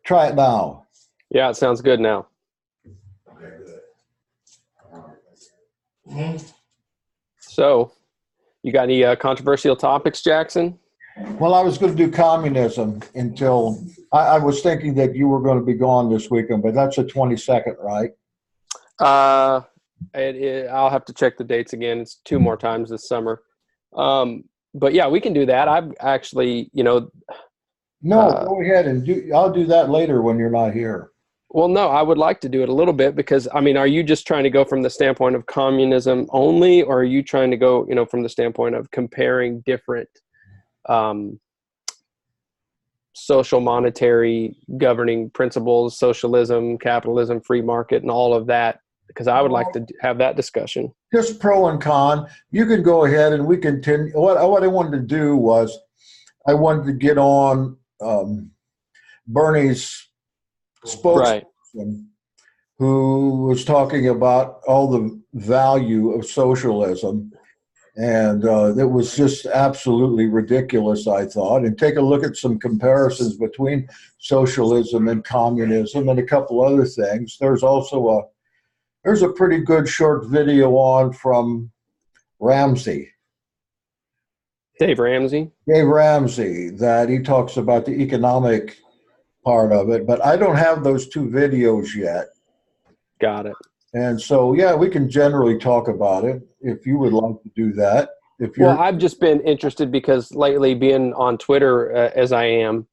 Try it now. Yeah, it sounds good now. Okay, good. So, you got any controversial topics, Jackson? Well, I was going to do communism until I was thinking that you were going to be gone this weekend, but that's the 22nd, right? I'll have to check the dates again. It's 2 more times this summer. But yeah, we can do that. I've actually, No, go ahead and do. I'll do that later when you're not here. Well, no, I would like to do it a little bit because, I mean, are you just trying to go from the standpoint of communism only, or are you trying to go, from the standpoint of comparing different social monetary governing principles, socialism, capitalism, free market, and all of that? Because I would like to have that discussion. Just pro and con. You can go ahead and we continue. What I wanted to do was I wanted to get on Bernie's spokesperson, right, who was talking about all the value of socialism. And it was just absolutely ridiculous, I thought. And take a look at some comparisons between socialism and communism and a couple other things. There's also there's a pretty good short video on from Ramsey. Dave Ramsey that he talks about the economic part of it, but I don't have those 2 videos yet. Got it. And so, yeah, we can generally talk about it if you would like to do that. Well, I've just been interested because lately, being on Twitter as I am,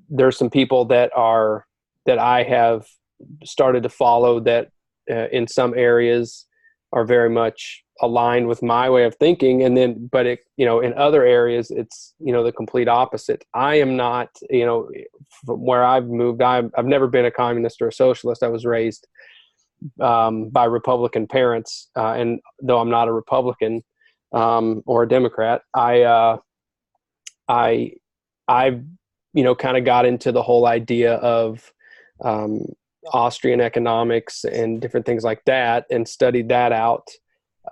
there's some people that I have started to follow that in some areas are very much aligned with my way of thinking, and then, but in other areas, it's the complete opposite. I am not, from where I've moved, I've never been a communist or a socialist. I was raised by Republican parents, and though I'm not a Republican or a Democrat, I've kind of got into the whole idea of Austrian economics and different things like that, and studied that out.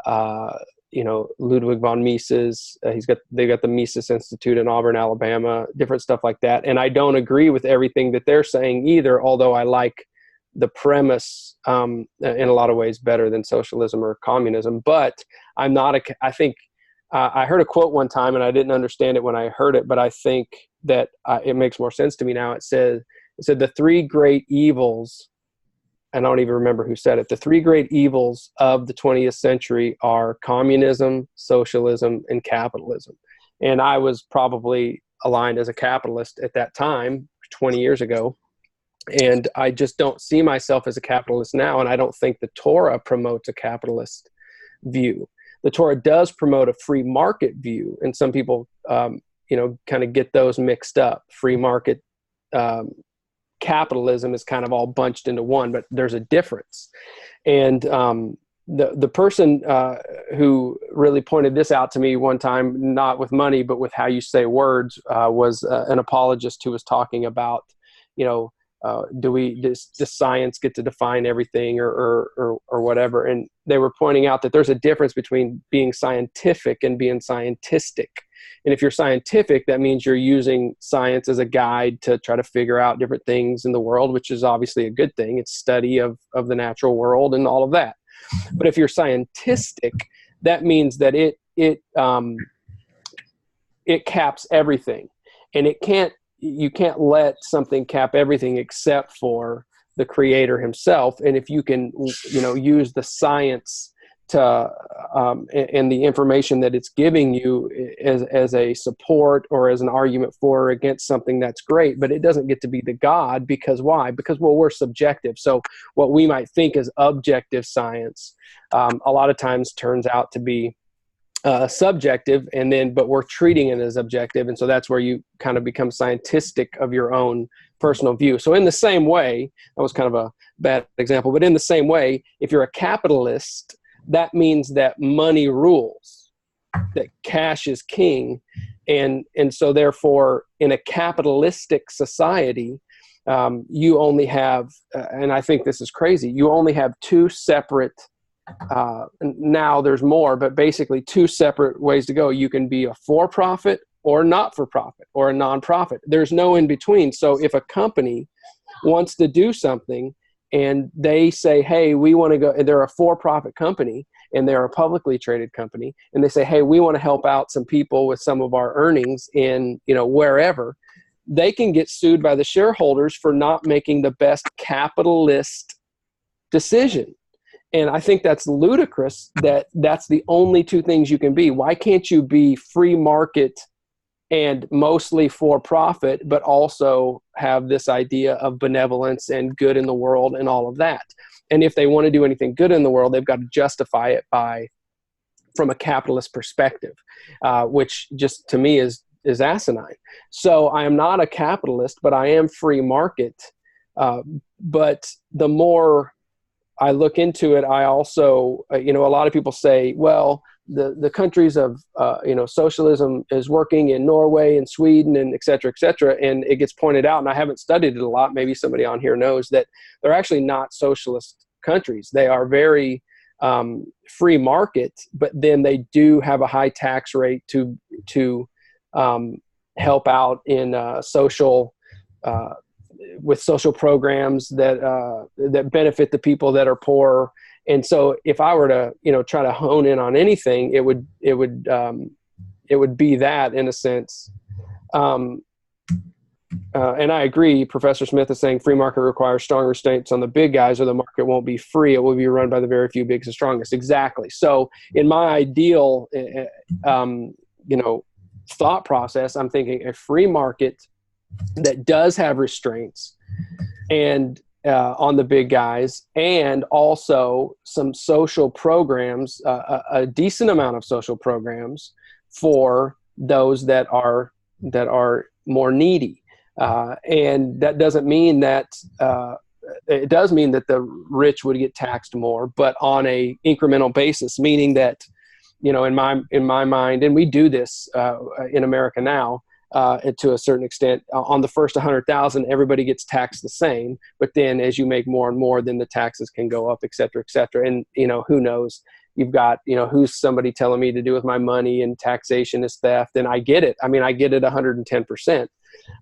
Ludwig von Mises, they've got the Mises Institute in Auburn, Alabama, different stuff like that. And I don't agree with everything that they're saying either, although I like the premise in a lot of ways better than socialism or communism. But I'm not I think I heard a quote one time and I didn't understand it when I heard it, but I think that it makes more sense to me now. It said the 3 great evils, and I don't even remember who said it, the 3 great evils of the 20th century are communism, socialism, and capitalism. And I was probably aligned as a capitalist at that time, 20 years ago. And I just don't see myself as a capitalist now. And I don't think the Torah promotes a capitalist view. The Torah does promote a free market view. And some people, kind of get those mixed up. Free market capitalism is kind of all bunched into one, but there's a difference. And the person who really pointed this out to me one time, not with money, but with how you say words, was an apologist who was talking about, does science get to define everything or whatever? And they were pointing out that there's a difference between being scientific and being scientistic. And if you're scientific, that means you're using science as a guide to try to figure out different things in the world, which is obviously a good thing. It's study of the natural world and all of that. But if you're scientistic, that means that it caps everything, and you can't let something cap everything except for the creator himself. And if you can, use the science to and the information that it's giving you as a support or as an argument for or against something, that's great, but it doesn't get to be the God. Because why? Because, well, we're subjective. So what we might think is objective science a lot of times turns out to be subjective, but we're treating it as objective. And so that's where you kind of become scientistic of your own personal view. So in the same way, that was kind of a bad example, but in the same way, if you're a capitalist, that means that money rules, that cash is king. And so therefore, in a capitalistic society, you only have, and I think this is crazy, you only have 2 separate, now there's more, but basically 2 separate ways to go. You can be a for-profit or not for profit or a nonprofit. There's no in between. So if a company wants to do something and they say, hey, we want to go, and they're a for-profit company and they're a publicly traded company, and they say, hey, we want to help out some people with some of our earnings in, wherever, they can get sued by the shareholders for not making the best capitalist decision. And I think that's ludicrous that that's the only two things you can be. Why can't you be free market and mostly for profit, but also have this idea of benevolence and good in the world and all of that? And if they want to do anything good in the world, they've got to justify it from a capitalist perspective, which just to me is asinine. So I am not a capitalist, but I am free market. But the more I look into it, I also, a lot of people say, well, the countries of, socialism is working in Norway and Sweden and et cetera, et cetera. And it gets pointed out, and I haven't studied it a lot, maybe somebody on here knows, that they're actually not socialist countries. They are very free market, but then they do have a high tax rate to help out in social with social programs that benefit the people that are poor. And so if I were to, try to hone in on anything, it would be that, in a sense. And I agree. Professor Smith is saying free market requires stronger restraints on the big guys, or the market won't be free. It will be run by the very few biggest and strongest. Exactly. So in my ideal, thought process, I'm thinking a free market that does have restraints and on the big guys, and also some social programs, a decent amount of social programs for those that are more needy. And that doesn't mean that it does mean that the rich would get taxed more, but on a incremental basis, meaning that, in my mind, and we do this in America now, to a certain extent, on the first 100,000, everybody gets taxed the same. But then as you make more and more, then the taxes can go up, et cetera, et cetera. And, who knows? You've got, who's somebody telling me to do with my money, and taxation is theft. And I get it. I mean, I get it 110%.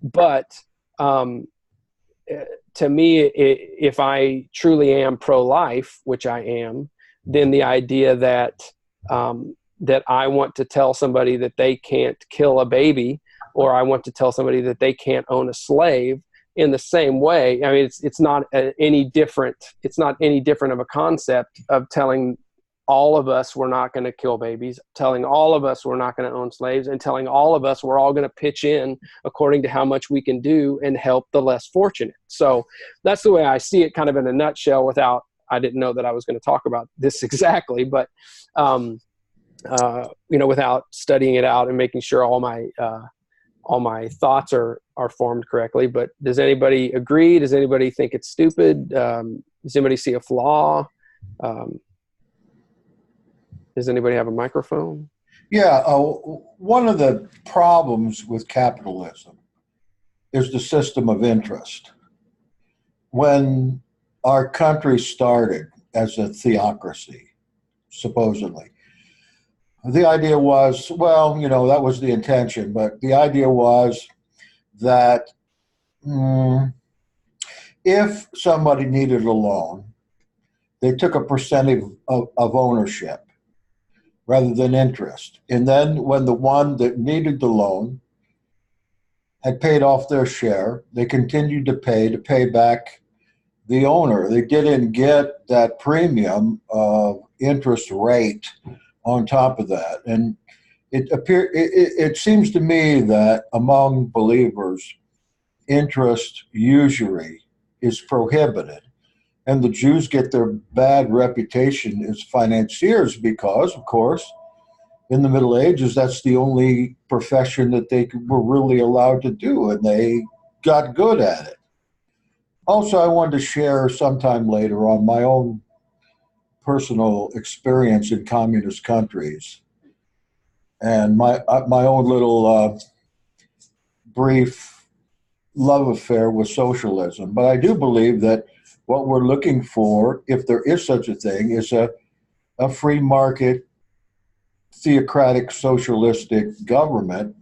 But to me, if I truly am pro-life, which I am, then the idea that I want to tell somebody that they can't kill a baby, or I want to tell somebody that they can't own a slave in the same way. I mean, it's not any different. It's not any different of a concept of telling all of us we're not going to kill babies, telling all of us we're not going to own slaves, and telling all of us we're all going to pitch in according to how much we can do and help the less fortunate. So that's the way I see it, kind of in a nutshell. I didn't know that I was going to talk about this exactly, but without studying it out and making sure all my thoughts are formed correctly. But does anybody agree? Does anybody think it's stupid? Does anybody see a flaw? Does anybody have a microphone? Yeah, one of the problems with capitalism is the system of interest. When our country started as a theocracy, supposedly, the idea was, that was the intention, but the idea was that if somebody needed a loan, they took a percentage of ownership rather than interest. And then when the one that needed the loan had paid off their share, they continued to pay back the owner. They didn't get that premium of interest rate on top of that. And it seems to me that among believers, interest usury is prohibited. And the Jews get their bad reputation as financiers because, of course, in the Middle Ages, that's the only profession that they were really allowed to do, and they got good at it. Also, I wanted to share sometime later on my own personal experience in communist countries and my own little brief love affair with socialism. But I do believe that what we're looking for, if there is such a thing, is a free market, theocratic, socialistic government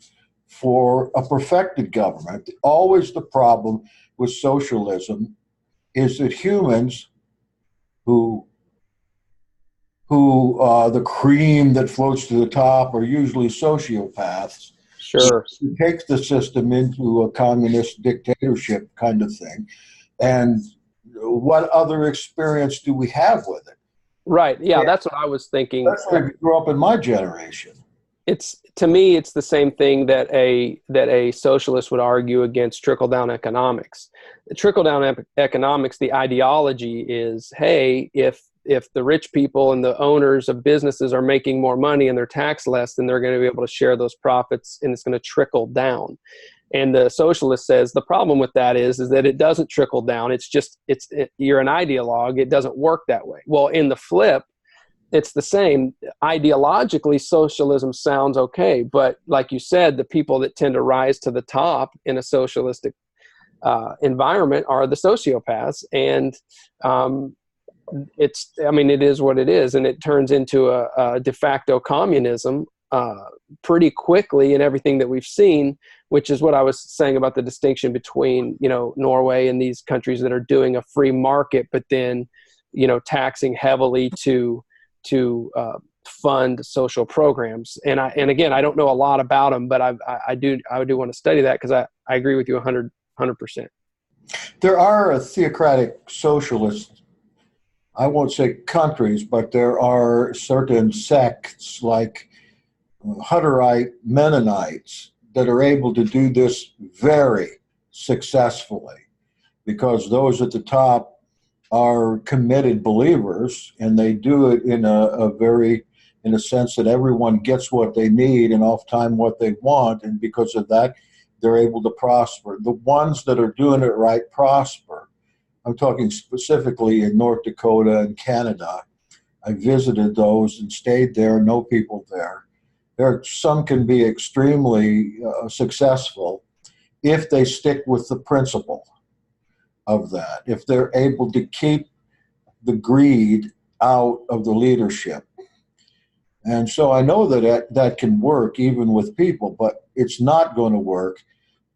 for a perfected government. Always the problem with socialism is that humans who the cream that floats to the top are usually sociopaths. Sure. It takes the system into a communist dictatorship kind of thing. And what other experience do we have with it? Right. Yeah, that's what I was thinking. Especially if you grew up in my generation. It's, to me, it's the same thing that a socialist would argue against trickle-down economics. Trickle-down economics, the ideology is, hey, if the rich people and the owners of businesses are making more money and they're taxed less, then they're going to be able to share those profits, and it's going to trickle down. And the socialist says the problem with that is that it doesn't trickle down. You're an ideologue. It doesn't work that way. Well, in the flip, it's the same. Ideologically, socialism sounds okay, but like you said, the people that tend to rise to the top in a socialistic environment are the sociopaths, and it is what it is, and it turns into a de facto communism pretty quickly in everything that we've seen, which is what I was saying about the distinction between, Norway and these countries that are doing a free market, but then, taxing heavily to fund social programs. And again, I don't know a lot about them, but I do want to study that, because I agree with you 100%. There are theocratic socialists, I won't say countries, but there are certain sects like Hutterite Mennonites that are able to do this very successfully, because those at the top are committed believers, and they do it in a sense that everyone gets what they need and oftentimes what they want, and because of that, they're able to prosper. The ones that are doing it right prosper. I'm talking specifically in North Dakota and Canada. I visited those and stayed there, know people there. Some can be extremely successful if they stick with the principle of that, if they're able to keep the greed out of the leadership. And so I know that can work even with people, but it's not going to work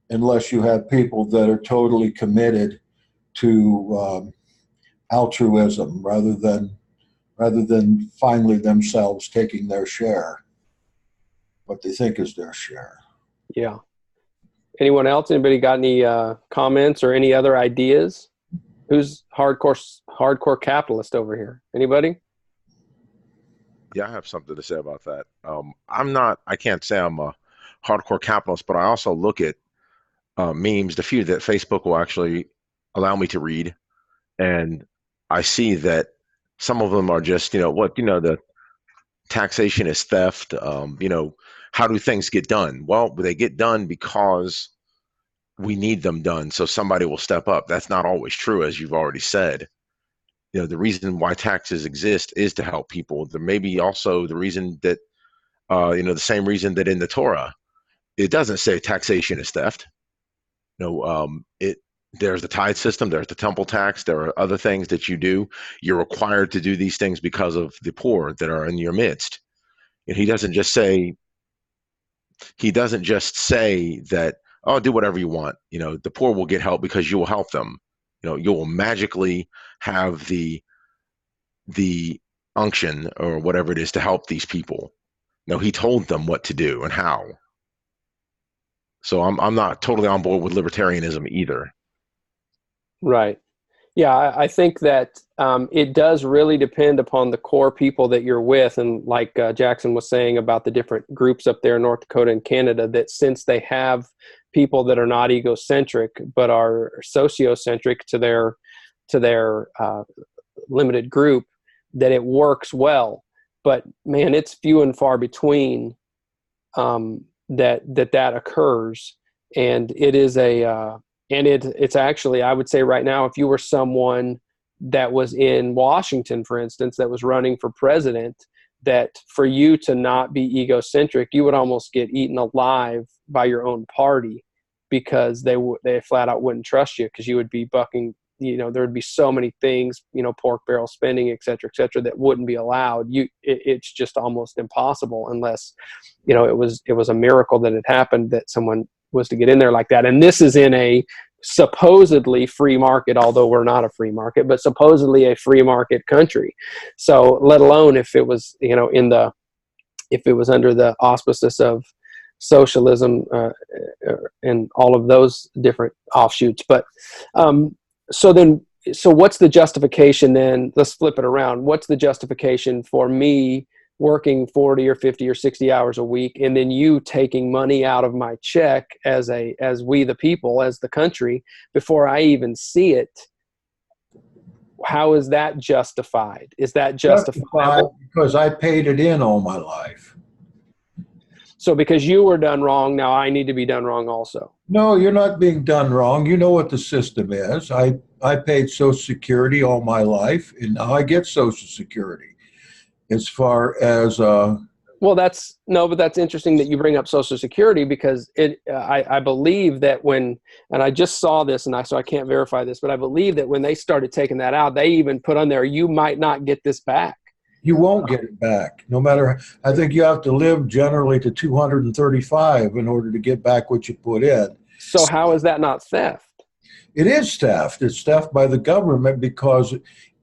unless you have people that are totally committed to altruism rather than finally themselves taking their share, what they think is their share. Yeah. Anyone else? Anybody got any comments or any other ideas? Who's hardcore capitalist over here? Anybody? Yeah, I have something to say about that. I can't say I'm a hardcore capitalist, but I also look at memes, the few that Facebook will actually allow me to read, and I see that some of them are just, the taxation is theft. How do things get done? Well, they get done because we need them done, so somebody will step up. That's not always true, as you've already said. The reason why taxes exist is to help people. There may be also the reason that, the same reason that in the Torah, it doesn't say taxation is theft. There's the tithe system, there's the temple tax, there are other things that you do. You're required to do these things because of the poor that are in your midst. And he doesn't just say that, oh, do whatever you want. The poor will get help because you will help them. You will magically have the unction or whatever it is to help these people. No, he told them what to do and how. So I'm not totally on board with libertarianism either. Right. Yeah, I think that it does really depend upon the core people that you're with. And like Jackson was saying about the different groups up there in North Dakota and Canada, that since they have people that are not egocentric but are sociocentric to their limited group, that it works well. But man, it's few and far between that occurs, and it is it's actually, I would say right now, if you were someone that was in Washington, for instance, that was running for president, that for you to not be egocentric, you would almost get eaten alive by your own party, because they flat out wouldn't trust you, because you would be bucking there'd be so many things, pork barrel spending, et cetera, that wouldn't be allowed. It's just almost impossible unless, it was a miracle that it happened that someone was to get in there like that. And this is in a supposedly free market, although we're not a free market, but supposedly a free market country. So let alone if it was, if it was under the auspices of socialism and all of those different offshoots. But so what's the justification then? Let's flip it around. What's the justification for me working 40 or 50 or 60 hours a week, and then you taking money out of my check as we the people, as the country, before I even see it? How is that justified? Is that justifiable? Because I paid it in all my life. So because you were done wrong, now I need to be done wrong also. No, you're not being done wrong. You know what the system is. I paid Social Security all my life, and now I get Social Security. As far as well, that's interesting that you bring up Social Security, because I believe that when, and I just saw this, so I can't verify this, but I believe that when they started taking that out, they even put on there, you might not get this back. You won't get it back, no matter. I think you have to live generally to 235 in order to get back what you put in. So how is that not theft? It is theft. It's theft by the government, because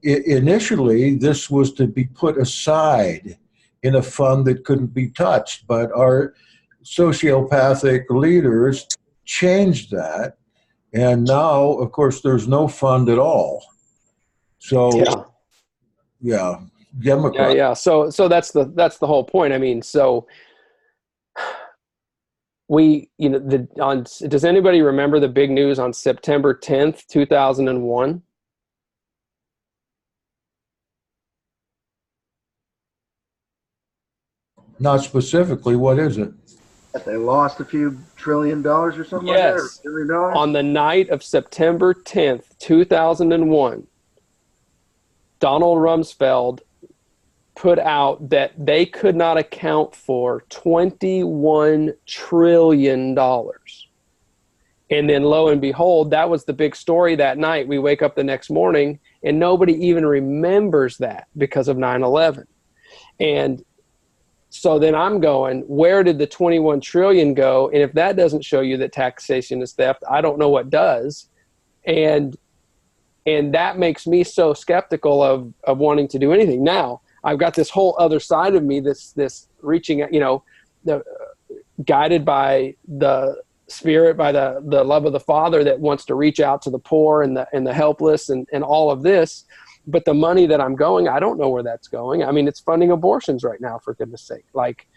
initially this was to be put aside in a fund that couldn't be touched. But our sociopathic leaders changed that. And now, of course, there's no fund at all. So, yeah. Democrat. Yeah. So that's the whole point. I mean, so does anybody remember the big news on September 10th, 2001? Not specifically. What is it? That they lost a few $1 trillion or something like that? Or $1 billion? On the night of September 10th, 2001, Donald Rumsfeld put out that they could not account for $21 trillion. And then lo and behold, that was the big story that night. We wake up the next morning and nobody even remembers that because of 9/11. And so then I'm going, where did the 21 trillion go? And if that doesn't show you that taxation is theft, I don't know what does. And that makes me so skeptical of wanting to do anything. Now, I've got this whole other side of me, this reaching out, guided by the Spirit, by the love of the Father, that wants to reach out to the poor and the helpless and all of this. But the money that I'm going, I don't know where that's going. I mean, it's funding abortions right now, for goodness sake. Like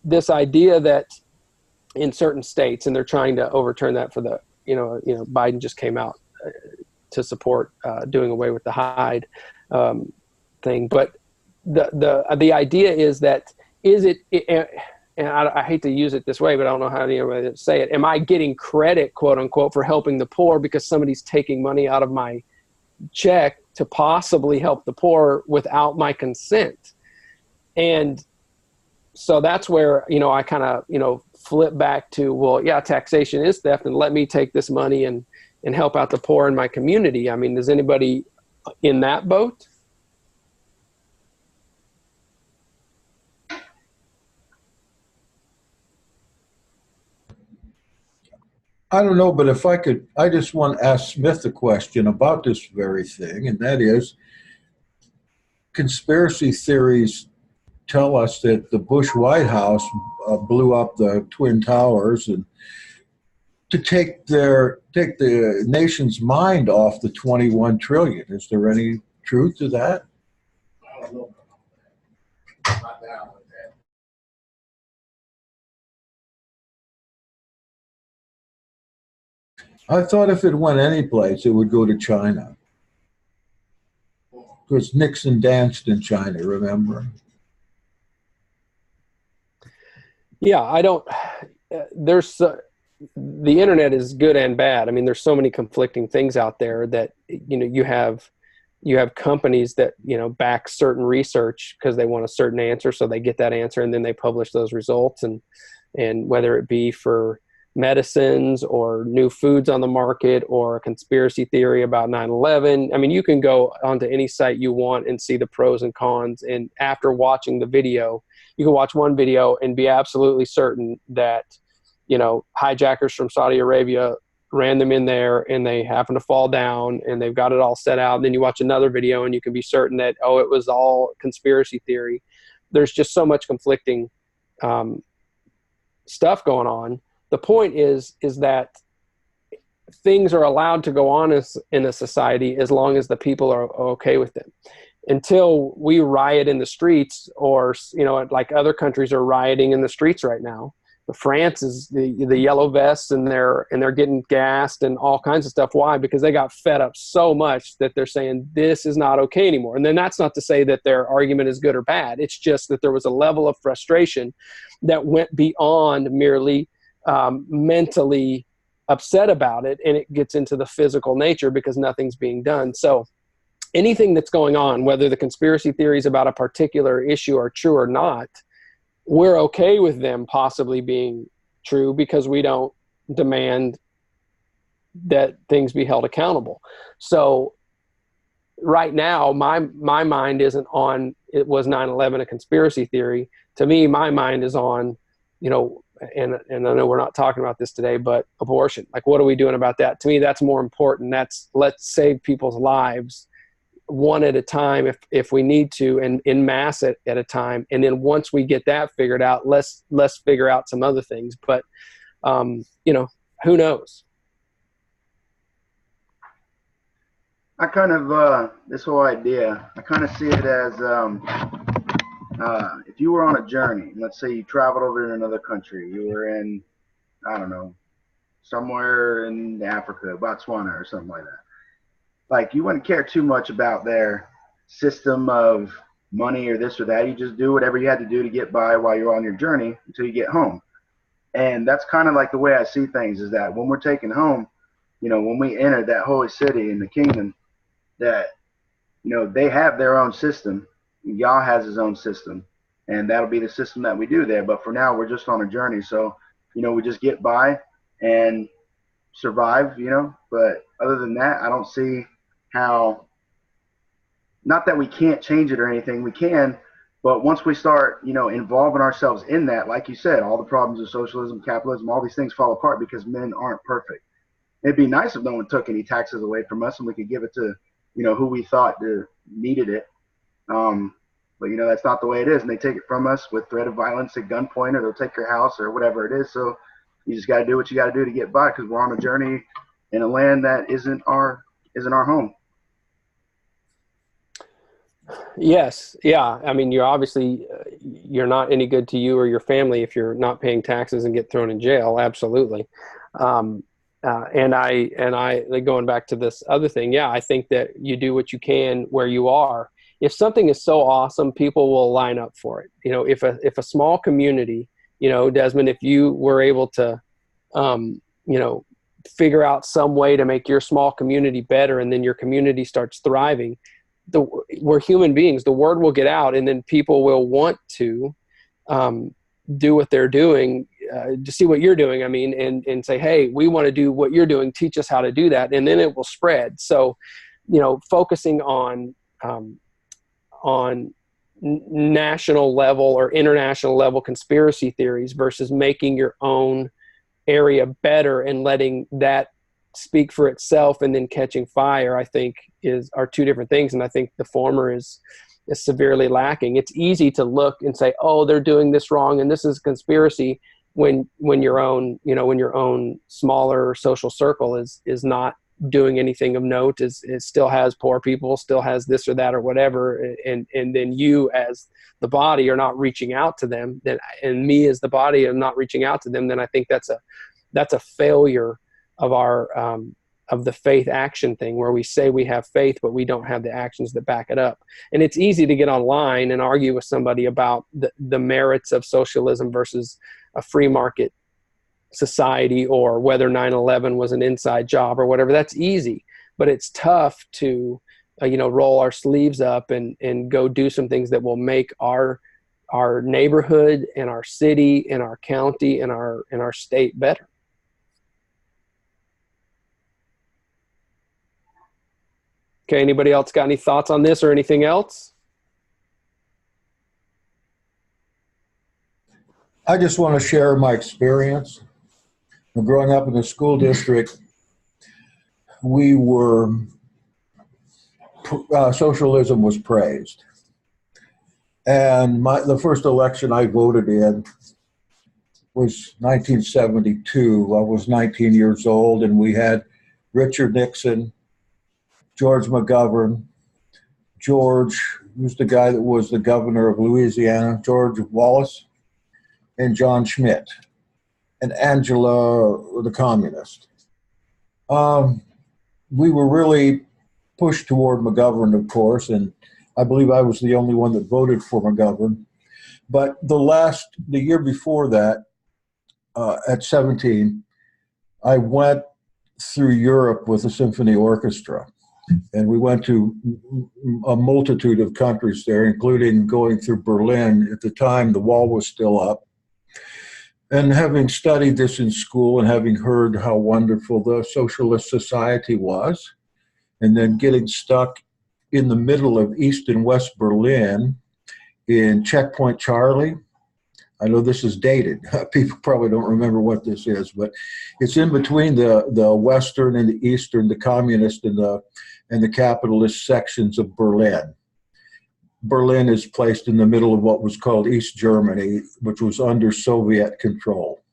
this idea that in certain states, and they're trying to overturn that for the, Biden just came out to support doing away with the Hyde thing. But the idea is that, and I hate to use it this way, but I don't know how to say it. Am I getting credit, quote unquote, for helping the poor because somebody's taking money out of my check to possibly help the poor without my consent? And so that's where, I kind of, flip back to, well, yeah, taxation is theft, and let me take this money and help out the poor in my community. I mean, is anybody in that boat? I don't know, but if I could, I just want to ask Smith a question about this very thing, and that is, conspiracy theories tell us that the Bush White House blew up the Twin Towers and to take the nation's mind off the 21 trillion. Is there any truth to that? I don't know. I'm not down with that. I thought if it went any place, it would go to China. Because Nixon danced in China, remember? Yeah, I don't. There's the internet is good and bad. I mean, there's so many conflicting things out there that you have companies that back certain research because they want a certain answer, so they get that answer and then they publish those results, and whether it be for medicines or new foods on the market or a conspiracy theory about 9/11. I mean, you can go onto any site you want and see the pros and cons. And after watching the video, you can watch one video and be absolutely certain that, you know, hijackers from Saudi Arabia ran them in there and they happen to fall down and they've got it all set out. And then you watch another video and you can be certain that, oh, it was all conspiracy theory. There's just so much conflicting stuff going on. The point is that things are allowed to go on in a society as long as the people are okay with them. Until we riot in the streets, or, you know, like other countries are rioting in the streets right now. France is the yellow vests, and they're getting gassed and all kinds of stuff. Why? Because they got fed up so much that they're saying this is not okay anymore. And then that's not to say that their argument is good or bad. It's just that there was a level of frustration that went beyond merely mentally upset about it, and it gets into the physical nature because nothing's being done. So anything that's going on, whether the conspiracy theories about a particular issue are true or not, we're okay with them possibly being true because we don't demand that things be held accountable. So right now, my mind isn't on, it was 9/11 a conspiracy theory. To me, my mind is on, you know, and I know we're not talking about this today, but abortion. Like, what are we doing about that? To me, that's more important. That's, let's save people's lives one at a time if we need to, and in mass at a time. And then once we get that figured out, let's figure out some other things. But, you know, who knows? I kind of, this whole idea, I kind of see it as, if you were on a journey, let's say you traveled over to another country, you were in, I don't know, somewhere in Africa, Botswana or something like that. Like, you wouldn't care too much about their system of money or this or that. You just do whatever you had to do to get by while you're on your journey until you get home. And that's kind of like the way I see things, is that when we're taken home, you know, when we enter that holy city in the kingdom, that, you know, they have their own system. Yah has his own system, and that'll be the system that we do there. But for now, we're just on a journey. So, you know, we just get by and survive, you know. But other than that, I don't see how, not that we can't change it or anything, we can, but once we start, you know, involving ourselves in that, like you said, all the problems of socialism, capitalism, all these things fall apart because men aren't perfect. It'd be nice if no one took any taxes away from us and we could give it to, you know, who we thought needed it. But, you know, that's not the way it is, and they take it from us with threat of violence at gunpoint, or they'll take your house or whatever it is. So you just got to do what you got to do to get by, because we're on a journey in a land that isn't our home. Yes. Yeah. I mean, you're obviously, you're not any good to you or your family if you're not paying taxes and get thrown in jail. Absolutely. And I going back to this other thing. Yeah. I think that you do what you can where you are. If something is so awesome, people will line up for it. You know, if a small community, you know, Desmond, if you were able to, you know, figure out some way to make your small community better, and then your community starts thriving, we're human beings, the word will get out, and then people will want to do what they're doing, to see what you're doing. I mean, and say, hey, we want to do what you're doing. Teach us how to do that. And then it will spread. So, you know, focusing on national level or international level conspiracy theories versus making your own area better and letting that speak for itself and then catching fire, I think are two different things. And I think the former is severely lacking. It's easy to look and say, oh, they're doing this wrong and this is conspiracy, when your own, you know, when your own smaller social circle is not doing anything of note, it still has poor people, still has this or that or whatever, and then you as the body are not reaching out to them, then, and me as the body am not reaching out to them, then I think that's a failure of our of the faith action thing, where we say we have faith but we don't have the actions that back it up. And it's easy to get online and argue with somebody about the merits of socialism versus a free market society, or whether 9/11 was an inside job or whatever. That's easy, but it's tough to you know, roll our sleeves up and go do some things that will make our neighborhood and our city and our county and our state better. Okay, anybody else got any thoughts on this or anything else? I just want to share my experience. Growing up in the school district, we were, socialism was praised. And the first election I voted in was 1972. I was 19 years old, and we had Richard Nixon, George McGovern, George, who's the guy that was the governor of Louisiana, George Wallace, and John Schmidt, and Angela, the communist. We were really pushed toward McGovern, of course, and I believe I was the only one that voted for McGovern. But the year before that, at 17, I went through Europe with a symphony orchestra. And we went to a multitude of countries there, including going through Berlin. At the time, the wall was still up. And having studied this in school and having heard how wonderful the socialist society was, and then getting stuck in the middle of East and West Berlin in Checkpoint Charlie. I know this is dated. People probably don't remember what this is, but it's in between the Western and the Eastern, the communist and the capitalist sections of Berlin. Berlin is placed in the middle of what was called East Germany, which was under Soviet control.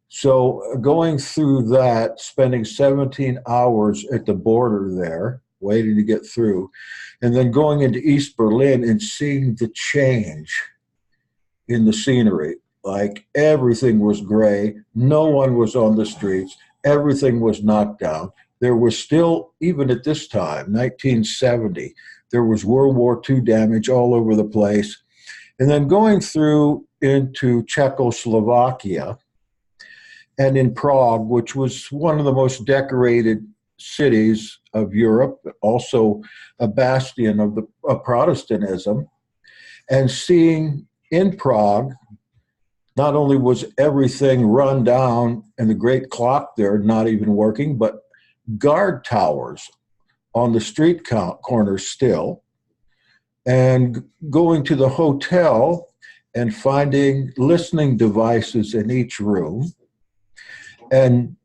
So going through that, spending 17 hours at the border there, waiting to get through, and then going into East Berlin and seeing the change in the scenery. Like everything was gray, no one was on the streets, everything was knocked down. There was still, even at this time, 1970, there was World War II damage all over the place. And then going through into Czechoslovakia and in Prague, which was one of the most decorated cities of Europe, also a bastion of Protestantism, and seeing in Prague, not only was everything run down and the great clock there not even working, but guard towers on the street corners still, and going to the hotel and finding listening devices in each room, and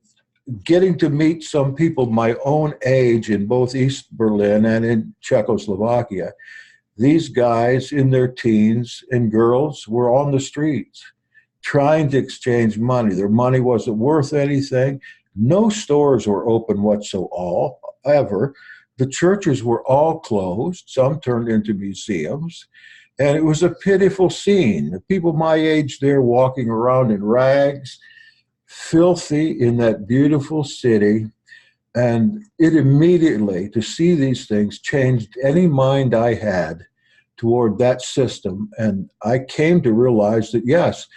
getting to meet some people my own age in both East Berlin and in Czechoslovakia. These guys in their teens and girls were on the streets trying to exchange money. Their money wasn't worth anything. No stores were open whatsoever. The churches were all closed. Some turned into museums. And it was a pitiful scene. The people my age there walking around in rags, filthy in that beautiful city. And it immediately, to see these things, changed any mind I had toward that system. And I came to realize that, yes,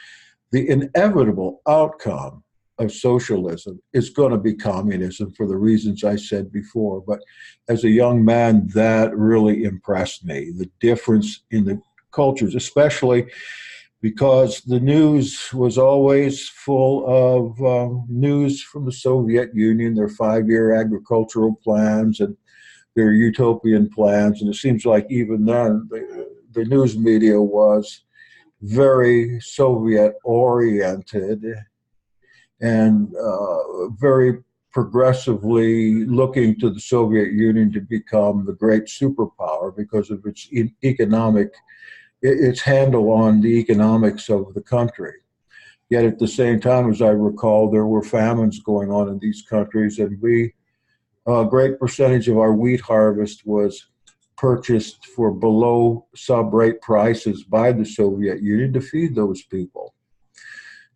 the inevitable outcome of socialism is going to be communism for the reasons I said before. But as a young man, that really impressed me, the difference in the cultures, especially because the news was always full of news from the Soviet Union, their 5-year agricultural plans and their utopian plans. And it seems like even then, the news media was very Soviet-oriented and very progressively looking to the Soviet Union to become the great superpower because of its its handle on the economics of the country. Yet at the same time, as I recall, there were famines going on in these countries, and a great percentage of our wheat harvest was purchased for below sub-rate prices by the Soviet Union to feed those people.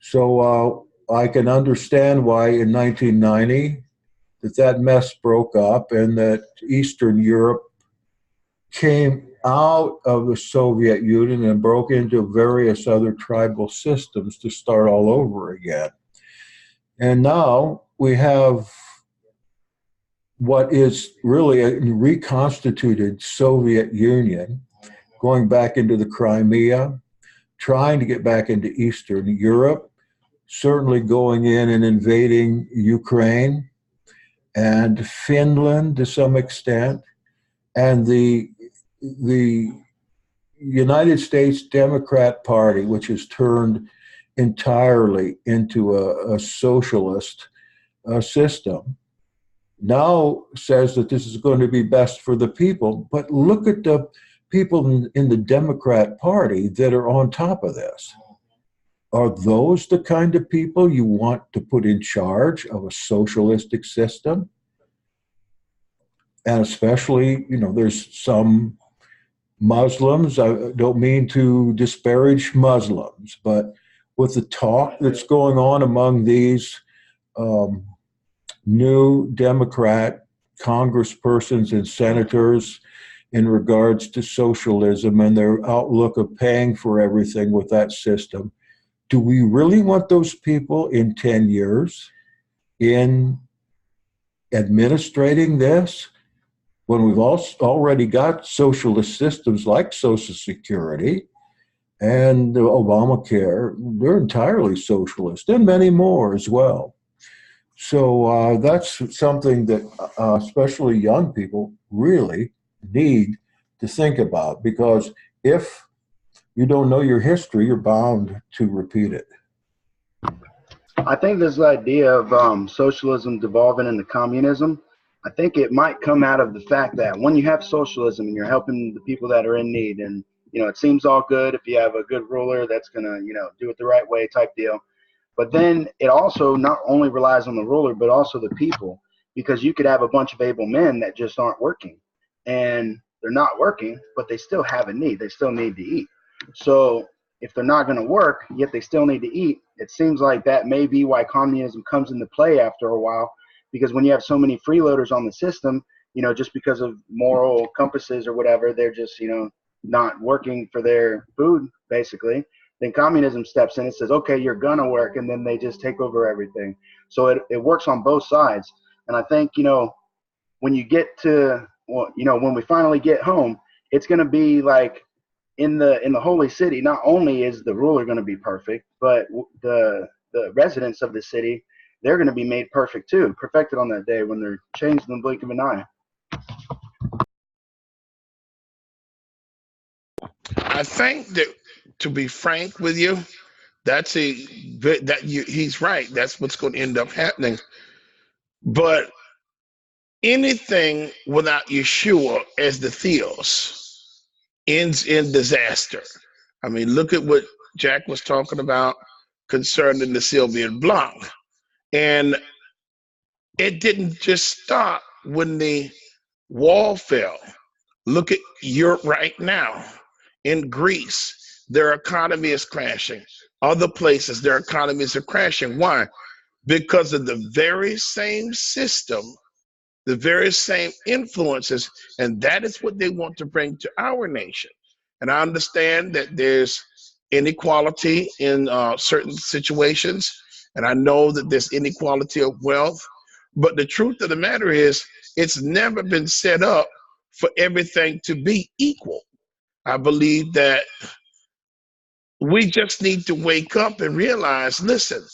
So I can understand why in 1990 that mess broke up and that Eastern Europe came out of the Soviet Union and broke into various other tribal systems to start all over again. And now we have what is really a reconstituted Soviet Union going back into the Crimea, trying to get back into Eastern Europe, certainly going in and invading Ukraine and Finland to some extent. And the United States Democrat Party, which has turned entirely into a socialist system, now says that this is going to be best for the people. But look at the people in the Democrat Party that are on top of this. Are those the kind of people you want to put in charge of a socialistic system? And especially, you know, there's some Muslims, I don't mean to disparage Muslims, but with the talk that's going on among these new Democrat congresspersons and senators in regards to socialism and their outlook of paying for everything with that system, do we really want those people in 10 years in administrating this when we've already got socialist systems like Social Security and Obamacare? They're entirely socialist, and many more as well. So that's something that especially young people really need to think about, because if you don't know your history, you're bound to repeat it. I think this idea of socialism devolving into communism, I think it might come out of the fact that when you have socialism and you're helping the people that are in need, and you know, it seems all good if you have a good ruler that's gonna, you know, do it the right way type deal. But then it also not only relies on the ruler, but also the people, because you could have a bunch of able men that just aren't working, and they're not working, but they still have a need. They still need to eat. So if they're not going to work, yet they still need to eat, it seems like that may be why communism comes into play after a while, because when you have so many freeloaders on the system, you know, just because of moral compasses or whatever, they're just, you know, not working for their food, basically. Then communism steps in and says, okay, you're going to work, and then they just take over everything. So it works on both sides. And I think, you know, when you get to, well, you know, when we finally get home, it's going to be like in the holy city. Not only is the ruler going to be perfect, but the residents of the city, they're going to be made perfect too, perfected on that day when they're changed in the blink of an eye. I think that, to be frank with you, he's right. That's what's going to end up happening. But anything without Yeshua as the theos ends in disaster. I mean, look at what Jack was talking about concerning the Sylvian Blanc. And it didn't just stop when the wall fell. Look at Europe right now. In Greece, their economy is crashing. Other places, their economies are crashing. Why? Because of the very same system, the very same influences, and that is what they want to bring to our nation. And I understand that there's inequality in certain situations, and I know that there's inequality of wealth, but the truth of the matter is it's never been set up for everything to be equal. I believe that we just need to wake up and realize, listen,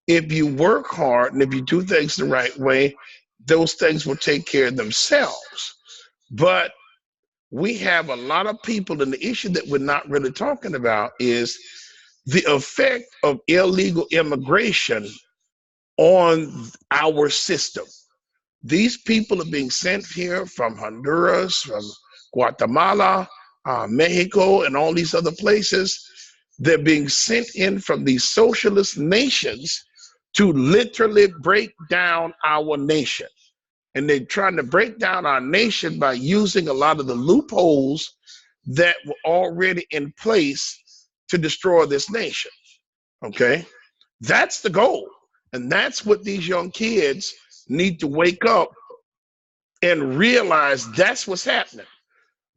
if you work hard and if you do things the right way, those things will take care of themselves. But we have a lot of people, and the issue that we're not really talking about is the effect of illegal immigration on our system. These people are being sent here from Honduras, from Guatemala, Mexico, and all these other places. They're being sent in from these socialist nations to literally break down our nation. And they're trying to break down our nation by using a lot of the loopholes that were already in place to destroy this nation. Okay? That's the goal. And that's what these young kids need to wake up and realize that's what's happening.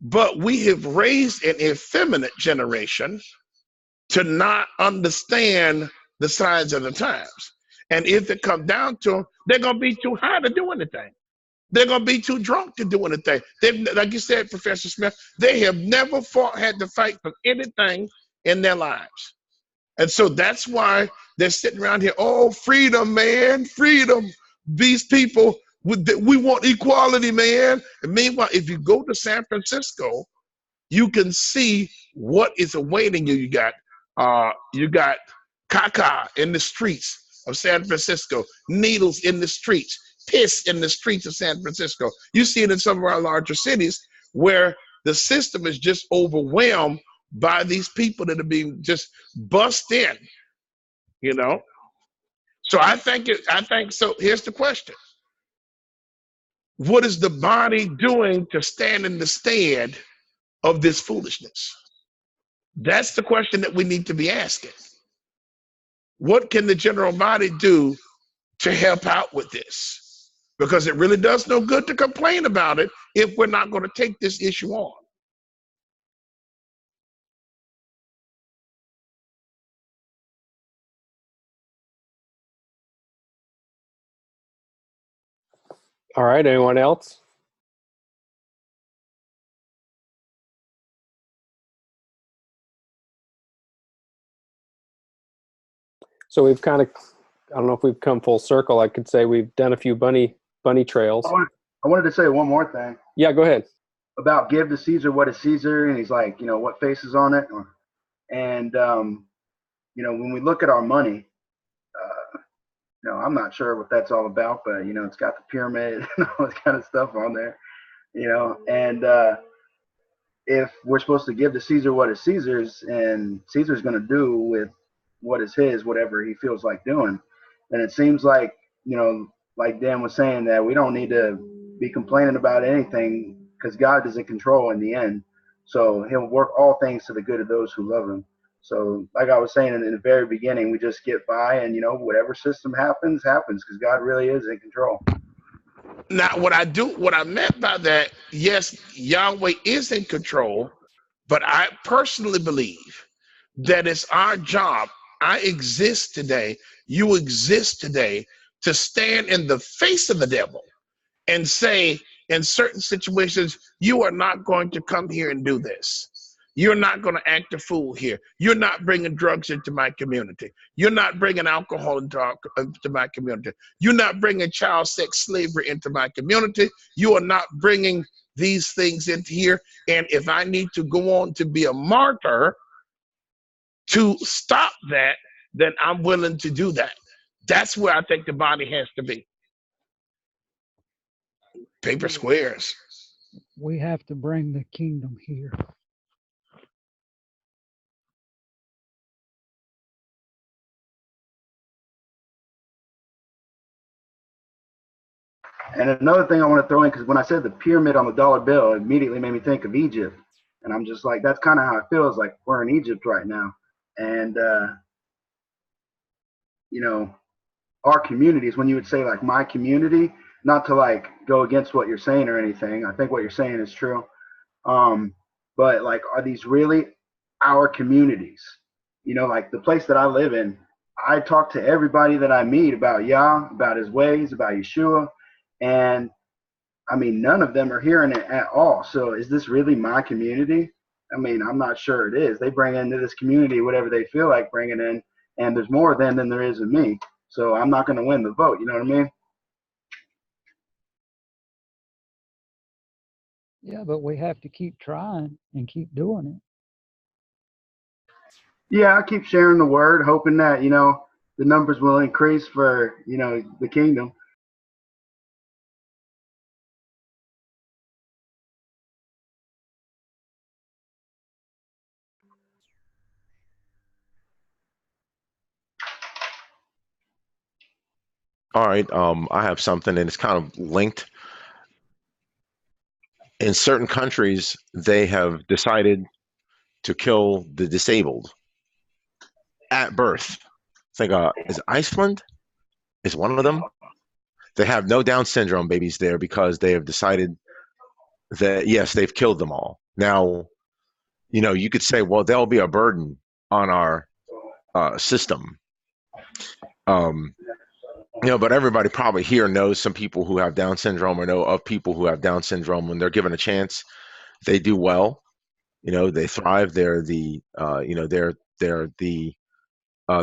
But we have raised an effeminate generation to not understand the signs of the times. And if it comes down to them, they're going to be too high to do anything. They're going to be too drunk to do anything. Like you said, Professor Smith, they have never had to fight for anything in their lives. And so that's why they're sitting around here, oh, freedom, man, freedom. These people, We want equality, man. And meanwhile, if you go to San Francisco, you can see what is awaiting you. You got caca in the streets of San Francisco, needles in the streets, piss in the streets of San Francisco. You see it in some of our larger cities where the system is just overwhelmed by these people that are being just bust in, you know? So I think so. Here's the question. What is the body doing to stand in the stead of this foolishness? That's the question that we need to be asking. What can the general body do to help out with this? Because it really does no good to complain about it if we're not going to take this issue on. All right, anyone else? So we've kind of, I don't know if we've come full circle. I could say we've done a few bunny trails. I wanted to say one more thing. Yeah, go ahead. About give to Caesar what is Caesar, and he's like, what face is on it? And, when we look at our money, I'm not sure what that's all about, but, it's got the pyramid and all this kind of stuff on there, and if we're supposed to give to Caesar what is Caesar's, and Caesar's going to do with what is his, whatever he feels like doing. And it seems like, like Dan was saying, that we don't need to be complaining about anything because God is in control in the end. So he'll work all things to the good of those who love him. So like I was saying in the very beginning, we just get by and, whatever system happens because God really is in control. Now, what I meant by that, yes, Yahweh is in control, but I personally believe that it's our job. I exist today, you exist today, to stand in the face of the devil and say, in certain situations, you are not going to come here and do this. You're not going to act a fool here. You're not bringing drugs into my community. You're not bringing alcohol into my community. You're not bringing child sex slavery into my community. You are not bringing these things into here. And if I need to go on to be a martyr to stop that, then I'm willing to do that. That's where I think the body has to be. Paper squares. We have to bring the kingdom here. And another thing I want to throw in, because when I said the pyramid on the dollar bill, it immediately made me think of Egypt. And I'm just like, that's kind of how it feels like we're in Egypt right now. And, our communities, when you would say like my community, not to like go against what you're saying or anything. I think what you're saying is true. But like, are these really our communities? Like the place that I live in, I talk to everybody that I meet about Yah, about his ways, about Yeshua. And I mean, none of them are hearing it at all. So is this really my community? I mean, I'm not sure it is. They bring into this community whatever they feel like bringing in, and there's more of them than there is of me. So I'm not going to win the vote. You know what I mean? Yeah, but we have to keep trying and keep doing it. Yeah, I keep sharing the word, hoping that, the numbers will increase for, the kingdom. All right, I have something, and it's kind of linked. In certain countries, they have decided to kill the disabled at birth. I think is Iceland is one of them. They have no Down syndrome babies there because they have decided that, yes, they've killed them all. Now, you could say, well, there'll be a burden on our system. But everybody probably here knows some people who have Down syndrome or know of people who have Down syndrome. When they're given a chance, they do well. They thrive. They're the,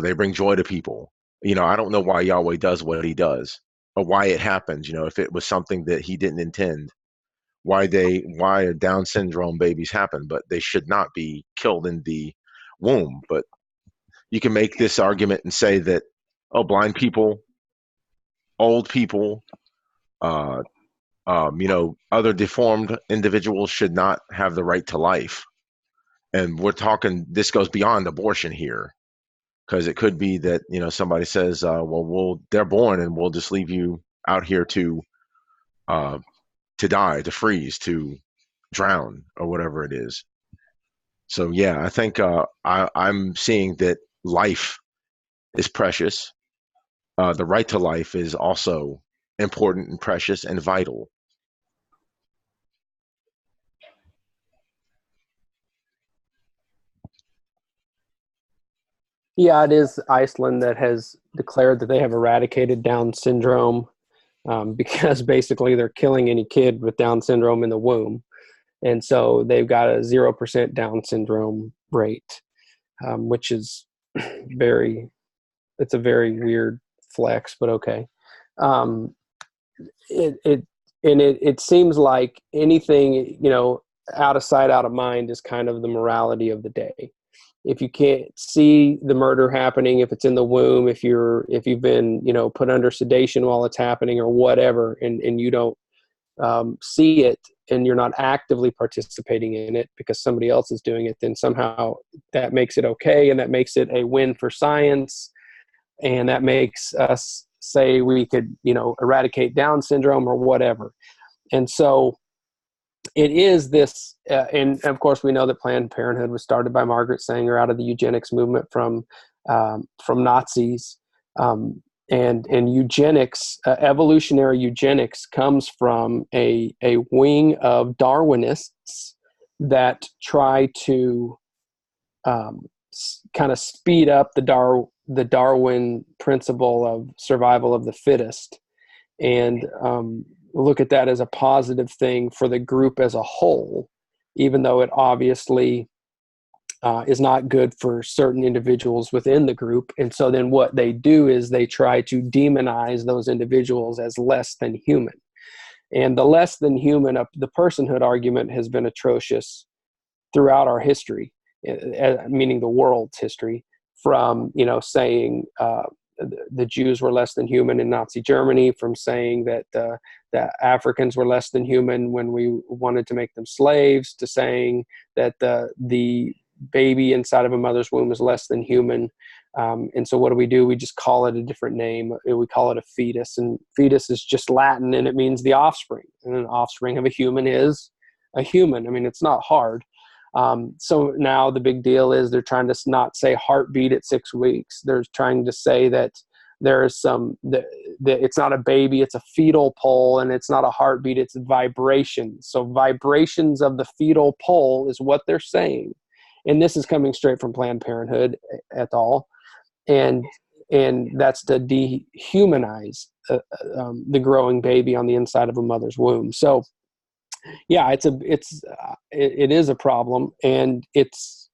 they bring joy to people. I don't know why Yahweh does what he does. why it happened. If it was something that he didn't intend, why Down syndrome babies happen, but they should not be killed in the womb. But you can make this argument and say that, oh, blind people, old people, other deformed individuals should not have the right to life. And we're talking, this goes beyond abortion here, because it could be that, somebody says, they're born and we'll just leave you out here to die, to freeze, to drown, or whatever it is. So yeah, I think I'm seeing that life is precious. The right to life is also important and precious and vital. Yeah, it is Iceland that has declared that they have eradicated Down syndrome, because basically they're killing any kid with Down syndrome in the womb. And so they've got a 0% Down syndrome rate, which is it's a very weird flex, but okay. It seems like anything, out of sight, out of mind is kind of the morality of the day. If you can't see the murder happening, if it's in the womb, if you've been, put under sedation while it's happening or whatever, and you don't see it, and you're not actively participating in it because somebody else is doing it, then somehow that makes it okay, and that makes it a win for science, and that makes us say we could, eradicate Down syndrome or whatever. And so it is this, and of course we know that Planned Parenthood was started by Margaret Sanger out of the eugenics movement from Nazis. And eugenics, evolutionary eugenics, comes from a wing of Darwinists that try to kind of speed up the Darwin principle of survival of the fittest, and look at that as a positive thing for the group as a whole, even though it obviously is not good for certain individuals within the group. And so then what they do is they try to demonize those individuals as less than human. And the less than human, the personhood argument has been atrocious throughout our history, meaning the world's history, from, saying the Jews were less than human in Nazi Germany, from saying that the Africans were less than human when we wanted to make them slaves, to saying that the baby inside of a mother's womb is less than human. And so what do? We just call it a different name. We call it a fetus, and fetus is just Latin, and it means the offspring. And an offspring of a human is a human. I mean, it's not hard. So now the big deal is they're trying to not say heartbeat at 6 weeks. They're trying to say that there is it's not a baby, it's a fetal pole, and it's not a heartbeat, it's vibrations. So vibrations of the fetal pole is what they're saying. And this is coming straight from Planned Parenthood et al. And that's to dehumanize the growing baby on the inside of a mother's womb. So yeah, it is a problem, and it's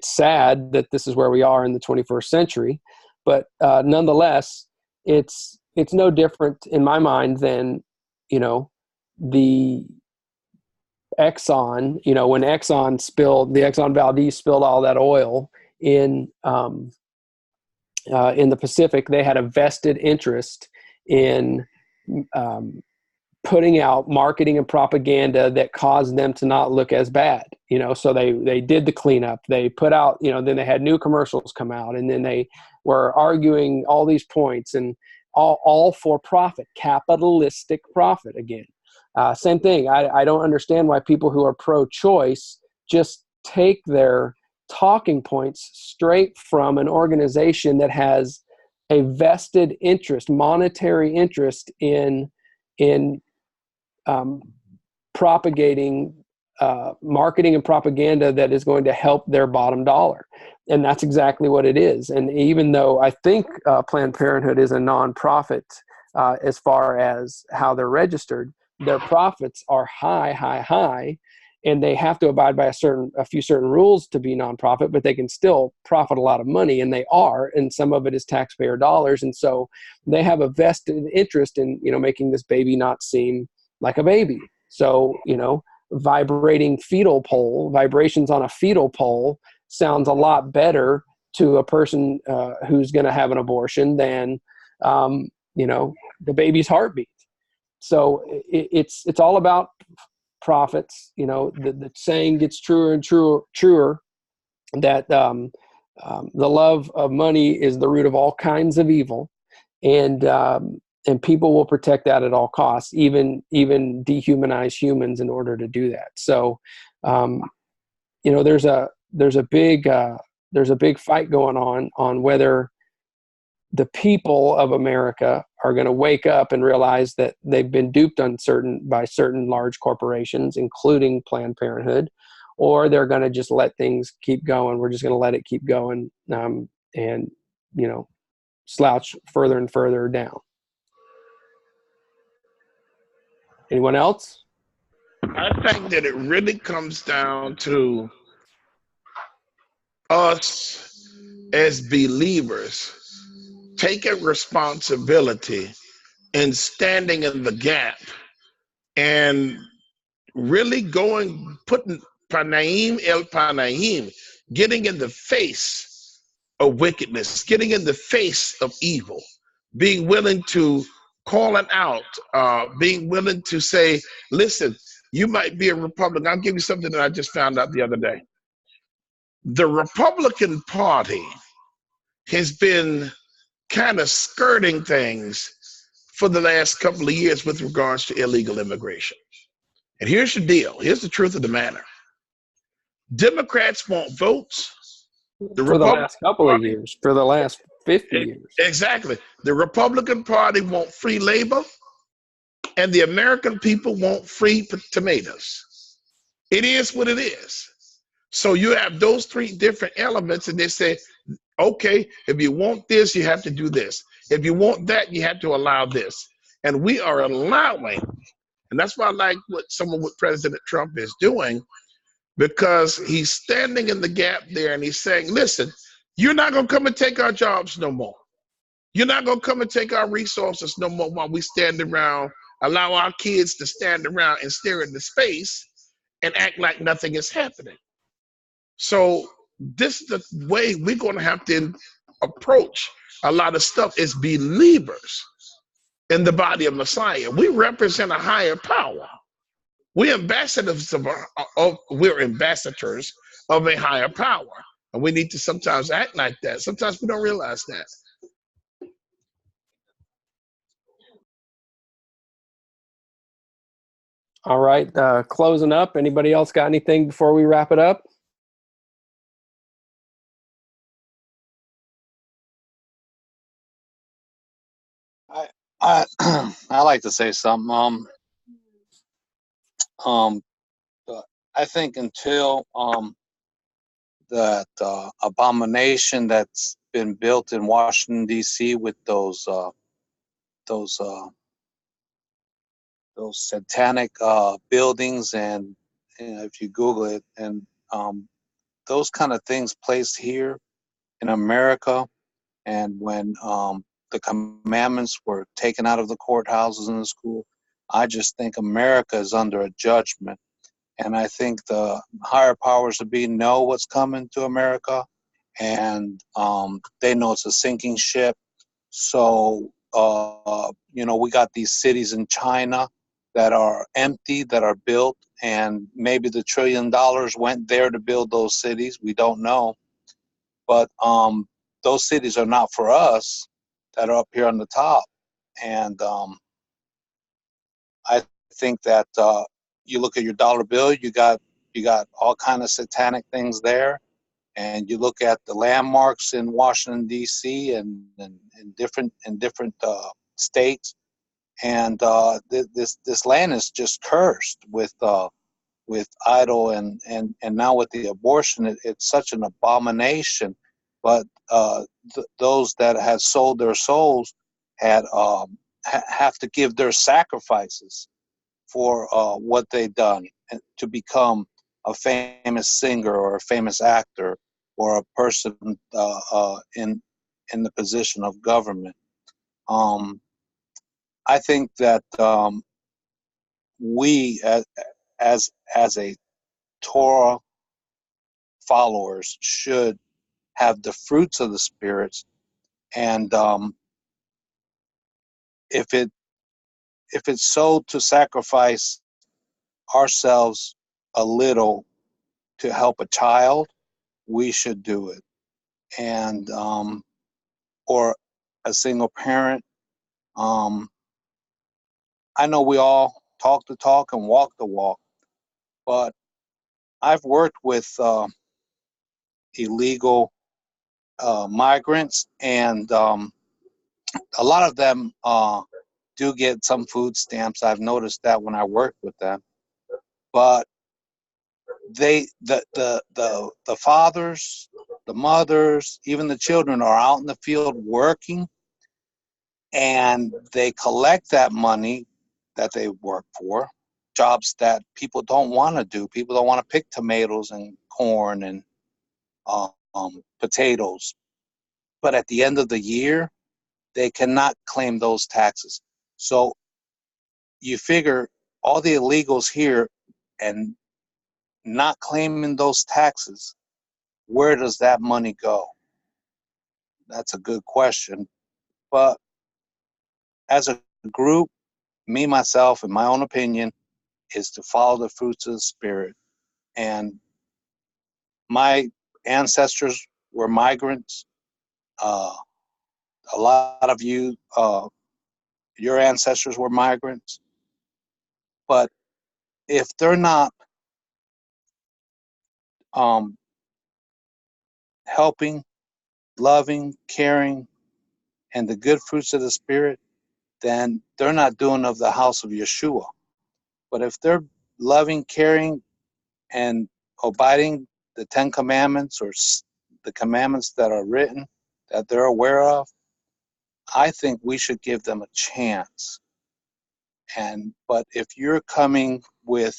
sad that this is where we are in the 21st century, but nonetheless, it's no different in my mind than, the Exxon, when Exxon Valdez spilled all that oil in the Pacific. They had a vested interest in putting out marketing and propaganda that caused them to not look as bad, so they did the cleanup. They put out, then they had new commercials come out, and then they were arguing all these points, and all for profit, capitalistic profit again. Same thing. I don't understand why people who are pro-choice just take their talking points straight from an organization that has a vested interest, monetary interest in propagating marketing and propaganda that is going to help their bottom dollar. And that's exactly what it is. And even though I think Planned Parenthood is a nonprofit as far as how they're registered, their profits are high, and they have to abide by a few certain rules to be nonprofit, but they can still profit a lot of money, and they are, and some of it is taxpayer dollars. And so they have a vested interest in, making this baby not seem like a baby. So, vibrations on a fetal pole sounds a lot better to a person who's going to have an abortion than, the baby's heartbeat. So it's all about profits. The saying gets truer and truer that the love of money is the root of all kinds of evil, and people will protect that at all costs, even dehumanize humans in order to do that. So there's a big fight going on whether the people of America are going to wake up and realize that they've been duped by certain large corporations, including Planned Parenthood, or they're going to just let things keep going. We're just going to let it keep going, and slouch further and further down. Anyone else? I think that it really comes down to us as believers taking responsibility and standing in the gap and really putting Panaim El Panaim, getting in the face of wickedness, getting in the face of evil, being willing to call it out, being willing to say, listen, you might be a Republican. I'll give you something that I just found out the other day. The Republican Party has been kind of skirting things for the last couple of years with regards to illegal immigration. And here's the deal. Here's the truth of the matter. Democrats want votes. For the last couple of years, for the last 50 years. Exactly. The Republican Party want free labor, and the American people want free tomatoes. It is what it is. So you have those three different elements, and they say, okay, if you want this, you have to do this. If you want that, you have to allow this. And we are allowing, and that's why I like what President Trump is doing, because he's standing in the gap there and he's saying, listen, you're not going to come and take our jobs no more. You're not going to come and take our resources no more while we stand around, allow our kids to stand around and stare into space and act like nothing is happening. So this is the way we're going to have to approach a lot of stuff as believers in the body of Messiah. We represent a higher power. We're ambassadors we're ambassadors of a higher power. And we need to sometimes act like that. Sometimes we don't realize that. All right, closing up. Anybody else got anything before we wrap it up? I I like to say something. I think until that abomination that's been built in Washington D.C. with those satanic buildings, and if you Google it, and those kind of things placed here in America, and when the commandments were taken out of the courthouses and the school, I just think America is under a judgment. And I think the higher powers to be know what's coming to America, and they know it's a sinking ship. So, we got these cities in China that are empty, that are built, and maybe the $1 trillion went there to build those cities. We don't know. But those cities are not for us that are up here on the top. And I think that you look at your dollar bill, you got all kind of satanic things there, and you look at the landmarks in Washington D.C. and different states, and this land is just cursed with idol and now with the abortion, it's such an abomination. But those that had sold their souls had have to give their sacrifices for what they've done, and to become a famous singer or a famous actor or a person in the position of government. I think that we as a Torah followers should have the fruits of the spirits, and if it's so to sacrifice ourselves a little to help a child, we should do it. And or a single parent. I know we all talk the talk and walk the walk, but I've worked with illegal migrants, and a lot of them do get some food stamps. I've noticed that when I work with them, but the fathers, the mothers, even the children are out in the field working, and they collect that money that they work for, jobs that people don't want to do. People don't want to pick tomatoes and corn and potatoes. But at the end of the year, they cannot claim those taxes. So you figure all the illegals here and not claiming those taxes, where does that money go? That's a good question. But as a group, me, myself, in my own opinion, is to follow the fruits of the Spirit. And my ancestors were migrants. A lot of you, your ancestors were migrants. But if they're not helping, loving, caring, and the good fruits of the Spirit, then they're not doing of the house of Yeshua. But if they're loving, caring, and abiding the 10 Commandments or the commandments that are written that they're aware of, I think we should give them a chance. But if you're coming with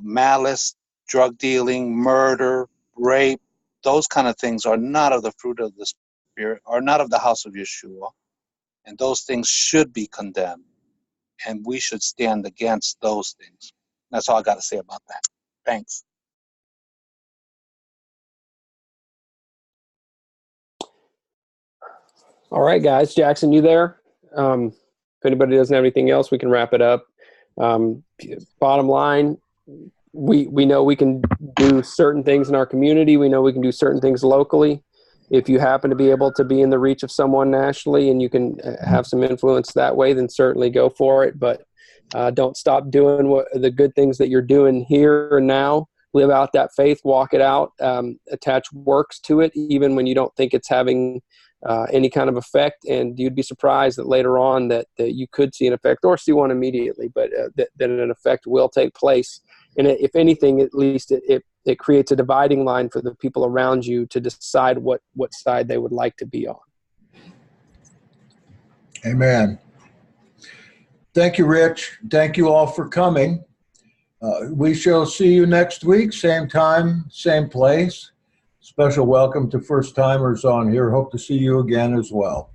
malice, drug dealing, murder, rape, those kind of things are not of the fruit of the Spirit, are not of the house of Yeshua, and those things should be condemned, and we should stand against those things. That's all I got to say about that. Thanks. All right, guys. Jackson, you there? If anybody doesn't have anything else, we can wrap it up. Bottom line, we know we can do certain things in our community. We know we can do certain things locally. If you happen to be able to be in the reach of someone nationally and you can have some influence that way, then certainly go for it. But don't stop doing the good things that you're doing here and now. Live out that faith, walk it out, attach works to it, even when you don't think it's having any kind of effect. And you'd be surprised that later on that you could see an effect or see one immediately, but that an effect will take place. And if anything, at least it creates a dividing line for the people around you to decide what side they would like to be on. Amen. Thank you, Rich. Thank you all for coming. We shall see you next week, same time, same place. Special welcome to first-timers on here. Hope to see you again as well.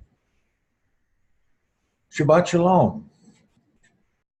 Shabbat Shalom.